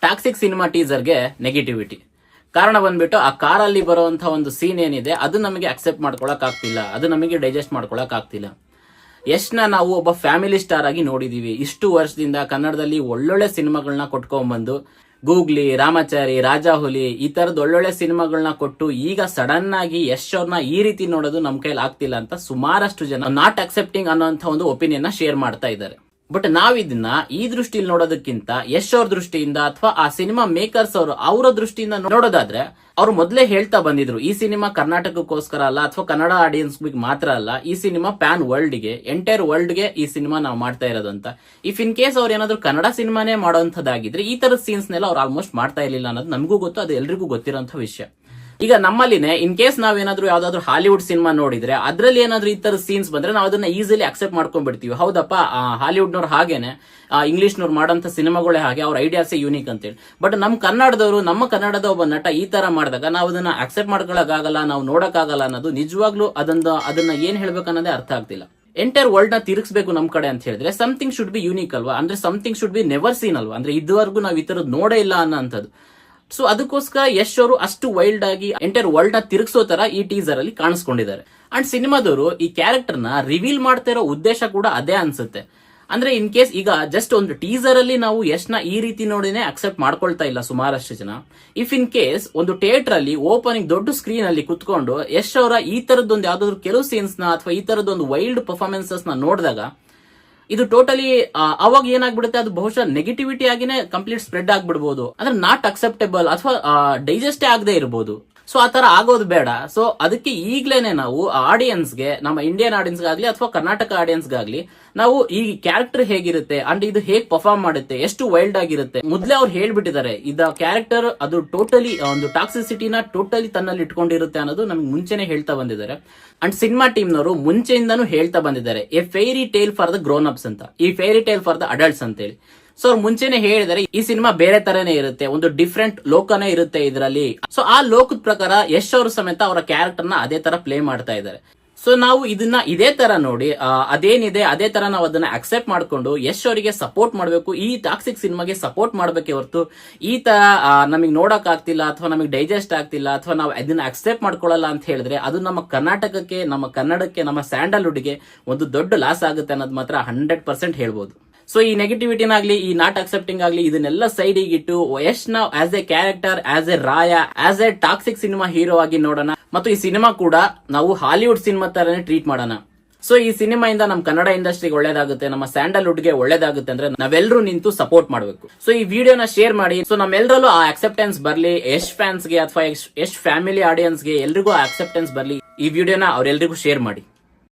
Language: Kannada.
ಟಾಕ್ಸಿಕ್ ಸಿನಿಮಾ ಟೀಸರ್ಗೆ ನೆಗೆಟಿವಿಟಿ ಕಾರಣ ಬಂದ್ಬಿಟ್ಟು ಆ ಕಾರಲ್ಲಿ ಬರುವಂತಹ ಒಂದು ಸೀನ್ ಏನಿದೆ ಅದು ನಮಗೆ ಅಕ್ಸೆಪ್ಟ್ ಮಾಡ್ಕೊಳಕ್ ಆಗ್ತಿಲ್ಲ, ಅದು ನಮಗೆ ಡೈಜೆಸ್ಟ್ ಮಾಡ್ಕೊಳಕ್ ಆಗ್ತಿಲ್ಲ. ಯಶ್ನ ನಾವು ಒಬ್ಬ ಫ್ಯಾಮಿಲಿ ಸ್ಟಾರ್ ಆಗಿ ನೋಡಿದೀವಿ. ಇಷ್ಟು ವರ್ಷದಿಂದ ಕನ್ನಡದಲ್ಲಿ ಒಳ್ಳೊಳ್ಳೆ ಸಿನಿಮಾಗಳನ್ನ ಕೊಟ್ಕೊಂಡ್ಬಂದು ಗೂಗ್ಲಿ, ರಾಮಾಚಾರಿ, ರಾಜಾಹುಲಿ ಈ ತರದ ಒಳ್ಳೊಳ್ಳೆ ಸಿನಿಮಾಗಳನ್ನ ಕೊಟ್ಟು ಈಗ ಸಡನ್ ಆಗಿ ಯಶ್ ಅವ್ರನ್ನ ಈ ರೀತಿ ನೋಡೋದು ನಮ್ ಕೈಲಿ ಆಗ್ತಿಲ್ಲ ಅಂತ ಸುಮಾರಷ್ಟು ಜನ ನಾಟ್ ಅಕ್ಸೆಪ್ಟಿಂಗ್ ಅನ್ನೋಂಥ ಒಂದು ಒಪಿನಿಯನ್ ಶೇರ್ ಮಾಡ್ತಾ ಇದ್ದಾರೆ. ಬಟ್ ನಾವ್ ಇದನ್ನ ಈ ದೃಷ್ಟಿಯಲ್ಲಿ ನೋಡೋದಕ್ಕಿಂತ ಯಶ್ ಅವ್ರ ದೃಷ್ಟಿಯಿಂದ ಅಥವಾ ಆ ಸಿನಿಮಾ ಮೇಕರ್ಸ್ ಅವರ ದೃಷ್ಟಿಯಿಂದ ನೋಡೋದಾದ್ರೆ ಅವ್ರು ಮೊದಲೇ ಹೇಳ್ತಾ ಬಂದಿದ್ರು, ಈ ಸಿನಿಮಾ ಕರ್ನಾಟಕಕ್ಕೋಸ್ಕರ ಅಲ್ಲ ಅಥವಾ ಕನ್ನಡ ಆಡಿಯನ್ಸ್ ಮಾತ್ರ ಅಲ್ಲ, ಈ ಸಿನಿಮಾ ಪ್ಯಾನ್ ವರ್ಲ್ಡ್ ಗೆ, ಎಂಟೈರ್ ವರ್ಲ್ಡ್ ಗೆ ಈ ಸಿನಿಮಾ ನಾವು ಮಾಡ್ತಾ ಇರೋದು ಅಂತ. ಇಫ್ ಇನ್ ಕೇಸ್ ಅವ್ರು ಏನಾದ್ರು ಕನ್ನಡ ಸಿನಿಮಾನೇ ಮಾಡೋಂಥದ್ದಾಗಿದ್ರೆ ಈ ತರದ ಸೀನ್ಸ್ ನೆಲ್ಲ ಅವ್ರು ಆಲ್ಮೋಸ್ಟ್ ಮಾಡ್ತಾ ಇರ್ಲಿಲ್ಲ ಅನ್ನೋದು ನಮಗೂ ಗೊತ್ತು, ಅದು ಎಲ್ರಿಗೂ ಗೊತ್ತಿರೋಂಥ ವಿಷಯ. ಈಗ ನಮ್ಮಲ್ಲಿನೇ ಇನ್ ಕೇಸ್ ನಾವೇನಾದ್ರೂ ಯಾವ್ದಾದ್ರು ಹಾಲಿವುಡ್ ಸಿನಿಮಾ ನೋಡಿದ್ರೆ ಅದ್ರಲ್ಲಿ ಏನಾದ್ರು ಈ ತರ ಸೀನ್ಸ್ ಬಂದ್ರೆ ನಾವು ಅದನ್ನ ಈಸಿಲಿ ಅಕ್ಸೆಪ್ಟ್ ಮಾಡ್ಕೊಂಡ್ಬಿಡ್ತೀವಿ. ಹೌದಪ್ಪ, ಹಾಲಿವುಡ್ನವ್ರು ಹಾಗೇನೆ, ಇಂಗ್ಲಿಷ್ನವ್ರು ಮಾಡೋಂಥ ಸಿನಿಮಾಗಳೇ ಹಾಗೆ, ಅವ್ರ ಐಡಿಯಾಸೇ ಯೂನಿಕ್ ಅಂತೇಳಿ. ಬಟ್ ನಮ್ಮ ಕನ್ನಡದ ಒಬ್ಬ ನಟ ಈ ತರ ಮಾಡಿದಾಗ ನಾವು ಅದನ್ನ ಅಕ್ಸೆಪ್ಟ್ ಮಾಡ್ಕೊಳಕ್ಕಾಗಲ್ಲ, ನಾವು ನೋಡಕ್ಕಾಗಲ್ಲ ಅನ್ನೋದು ನಿಜವಾಗ್ಲೂ ಅದನ್ನ ಏನ್ ಹೇಳ್ಬೇಕನ್ನೋದೇ ಅರ್ಥ ಆಗ್ತಿಲ್ಲ. ಎಂಟೈರ್ ವರ್ಲ್ಡ್ ನ ತಿರುಗಿಸಬೇಕು ನಮ್ ಕಡೆ ಅಂತ ಹೇಳಿದ್ರೆ ಸಮಥಿಂಗ್ ಶುಡ್ ಬಿ ಯೂನಿಕ್ ಅಲ್ವಾ, ಅಂದ್ರೆ something should be never seen ಅಲ್ವಾ, ಅಂದ್ರೆ ಇದುವರೆಗೂ ನಾವು ಈ ತರದ್ ನೋಡೇ ಇಲ್ಲ ಅನ್ನೋಂಥದ್ದು. ಸೊ ಅದಕ್ಕೋಸ್ಕರ ಯಶ್ ಅವರು ಅಷ್ಟು ವೈಲ್ಡ್ ಆಗಿ ಎಂಟೈರ್ ವರ್ಲ್ಡ್ ನ ತಿರುಗಿಸೋ ತರ ಈ ಟೀಸರ್ ಅಲ್ಲಿ ಕಾಣಿಸ್ಕೊಂಡಿದ್ದಾರೆ. ಅಂಡ್ ಸಿನಿಮಾದವರು ಈ ಕ್ಯಾರೆಕ್ಟರ್ ನ ರಿವೀಲ್ ಮಾಡ್ತಾ ಇರೋ ಉದ್ದೇಶ ಕೂಡ ಅದೇ ಅನ್ಸುತ್ತೆ. ಅಂದ್ರೆ ಇನ್ ಕೇಸ್ ಈಗ ಜಸ್ಟ್ ಒಂದು ಟೀಸರ್ ಅಲ್ಲಿ ನಾವು ಯಶ್ ನ ಈ ರೀತಿ ನೋಡಿನೇ ಅಕ್ಸೆಪ್ಟ್ ಮಾಡ್ಕೊಳ್ತಾ ಇಲ್ಲ ಸುಮಾರಷ್ಟು ಜನ. ಇಫ್ ಇನ್ ಕೇಸ್ ಒಂದು ಥಿಯೇಟರ್ ಅಲ್ಲಿ ಓಪನಿಂಗ್ ದೊಡ್ಡ ಸ್ಕ್ರೀನ್ ಅಲ್ಲಿ ಕುತ್ಕೊಂಡು ಯಶ್ ಅವರ ಈ ತರದೊಂದು ಯಾವ್ದಾದ್ರು ಕೆಲವು ಸೀನ್ಸ್ ನ ಅಥವಾ ಈ ತರದೊಂದು ವೈಲ್ಡ್ ಪರ್ಫಾರ್ಮೆನ್ಸಸ್ ನ ನೋಡಿದಾಗ ಇದು ಟೋಟಲಿ ಅವಾಗ ಏನಾಗ್ಬಿಡುತ್ತೆ, ಅದು ಬಹುಶಃ ನೆಗೆಟಿವಿಟಿ ಆಗಿನೇ ಕಂಪ್ಲೀಟ್ ಸ್ಪ್ರೆಡ್ ಆಗ್ಬಿಡ್ಬೋದು, ಅಂದ್ರೆ ನಾಟ್ ಅಕ್ಸೆಪ್ಟೇಬಲ್ ಅಥವಾ ಡೈಜೆಸ್ಟೇ ಆಗದೆ ಇರಬಹುದು. ಸೊ ಆ ತರ ಆಗೋದು ಬೇಡ. ಸೊ ಅದಕ್ಕೆ ಈಗ್ಲೇನೆ ನಾವು ಆಡಿಯನ್ಸ್ಗೆ, ನಮ್ಮ ಇಂಡಿಯನ್ ಆಡಿಯನ್ಸ್ ಗಾಗ್ಲಿ ಅಥವಾ ಕರ್ನಾಟಕ ಆಡಿಯನ್ಸ್ ಗಾಗ್ಲಿ ನಾವು ಈ ಕ್ಯಾರೆಕ್ಟರ್ ಹೇಗಿರುತ್ತೆ ಅಂಡ್ ಇದು ಹೇಗ್ ಪರ್ಫಾರ್ಮ್ ಮಾಡುತ್ತೆ, ಎಷ್ಟು ವೈಲ್ಡ್ ಆಗಿರುತ್ತೆ ಮೊದ್ಲೇ ಅವ್ರು ಹೇಳ್ಬಿಟ್ಟಿದ್ದಾರೆ. ಇದ ಕ್ಯಾರೆಕ್ಟರ್ ಅದು ಟೋಟಲಿ ಒಂದು ಟಾಕ್ಸಿಸಿಟಿನ ಟೋಟಲಿ ತನ್ನಲ್ಲಿ ಇಟ್ಕೊಂಡಿರುತ್ತೆ ಅನ್ನೋದು ನಮ್ಗೆ ಮುಂಚೆನೆ ಹೇಳ್ತಾ ಬಂದಿದ್ದಾರೆ. ಅಂಡ್ ಸಿನಿಮಾ ಟೀಮ್ನವರು ಮುಂಚೆಯಿಂದಾನು ಹೇಳ್ತಾ ಬಂದಿದ್ದಾರೆ, a fairy tale for the grown ups ಅಂತ, ಈ fairy tale for the adults ಅಂತ ಹೇಳಿ. ಸೊ ಅವ್ರು ಮುಂಚೆನೆ ಹೇಳಿದರೆ ಈ ಸಿನಿಮಾ ಬೇರೆ ತರನೇ ಇರುತ್ತೆ, ಒಂದು ಡಿಫ್ರೆಂಟ್ ಲೋಕನೇ ಇರುತ್ತೆ ಇದರಲ್ಲಿ. ಸೊ ಆ ಲೋಕದ ಪ್ರಕಾರ ಯಶ್ ಅವರು ಸಮೇತ ಅವರ ಕ್ಯಾರೆಕ್ಟರ್ ನ ಅದೇ ತರ ಪ್ಲೇ ಮಾಡ್ತಾ ಇದ್ದಾರೆ. ಸೊ ನಾವು ಇದನ್ನ ಇದೇ ತರ ನೋಡಿ ಅದೇನಿದೆ ಅದೇ ತರ ನಾವು ಅದನ್ನ ಅಕ್ಸೆಪ್ಟ್ ಮಾಡ್ಕೊಂಡು ಯಶ್ ಅವರಿಗೆ ಸಪೋರ್ಟ್ ಮಾಡಬೇಕು, ಈ ಟಾಕ್ಸಿಕ್ ಸಿನಿಮಾಗೆ ಸಪೋರ್ಟ್ ಮಾಡಬೇಕೆ ಹೊರತು ಈ ತರ ನಮಗೆ ನೋಡಕ್ ಆಗ್ತಿಲ್ಲ ಅಥವಾ ನಮಗೆ ಡೈಜೆಸ್ಟ್ ಆಗ್ತಿಲ್ಲ ಅಥವಾ ನಾವು ಅದನ್ನ ಅಕ್ಸೆಪ್ಟ್ ಮಾಡ್ಕೊಳ್ಳಲ್ಲ ಅಂತ ಹೇಳಿದ್ರೆ ಅದು ನಮ್ಮ ಕರ್ನಾಟಕಕ್ಕೆ, ನಮ್ಮ ಕನ್ನಡಕ್ಕೆ, ನಮ್ಮ ಸ್ಯಾಂಡಲ್ವುಡ್ಗೆ ಒಂದು ದೊಡ್ಡ ಲಾಸ್ ಆಗುತ್ತೆ ಅನ್ನೋದು ಮಾತ್ರ 100% ಹೇಳ್ಬೋದು. ಸೊ ಈ ನೆಗೆಟಿವಿಟಿನಾಗ್ಲಿ, ಈ ನಾಟ್ ಅಕ್ಸೆಪ್ಟಿಂಗ್ ಆಗ್ಲಿ, ಇದನ್ನೆಲ್ಲ ಸೈಡಿಗೆ ಇಟ್ಟು ಯಶ್ ನಾವು as A character, as A Raya, as A toxic cinema hero ಆಗಿ ನೋಡೋಣ. ಮತ್ತು ಈ ಸಿನಿಮಾ ಕೂಡ ನಾವು ಹಾಲಿವುಡ್ ಸಿನಿಮಾ ತರನೇ ಟ್ರೀಟ್ ಮಾಡೋಣ. ಸೊ ಈ ಸಿನಿಮಾಯಿಂದ ನಮ್ಮ ಕನ್ನಡ ಇಂಡಸ್ಟ್ರಿಗೆ ಒಳ್ಳೇದಾಗುತ್ತೆ, ನಮ್ಮ ಸ್ಯಾಂಡಲ್ವುಡ್ಗೆ ಒಳ್ಳೇದಾಗುತ್ತೆ ಅಂದ್ರೆ ನಾವೆಲ್ಲರೂ ನಿಂತು ಸಪೋರ್ಟ್ ಮಾಡಬೇಕು. ಸೊ ಈ ವಿಡಿಯೋನ ಶೇರ್ ಮಾಡಿ. ಸೊ ನಮ್ಮೆಲ್ಲರಲ್ಲೂ ಆ ಅಕ್ಸೆಪ್ಟೆನ್ಸ್ ಬರ್ಲಿ, ಯಶ್ ಫ್ಯಾನ್ಸ್ಗೆ ಅಥವಾ ಯಶ್ ಫ್ಯಾಮಿಲಿ ಆಡಿಯನ್ಸ್ಗೆ ಎಲ್ರಿಗೂ ಆ ಅಕ್ಸೆಪ್ಟೆನ್ಸ್ ಬರ್ಲಿ. ಈ ವಿಡಿಯೋನ ಅವ್ರೆಲ್ರಿಗೂ ಶೇರ್ ಮಾಡಿ.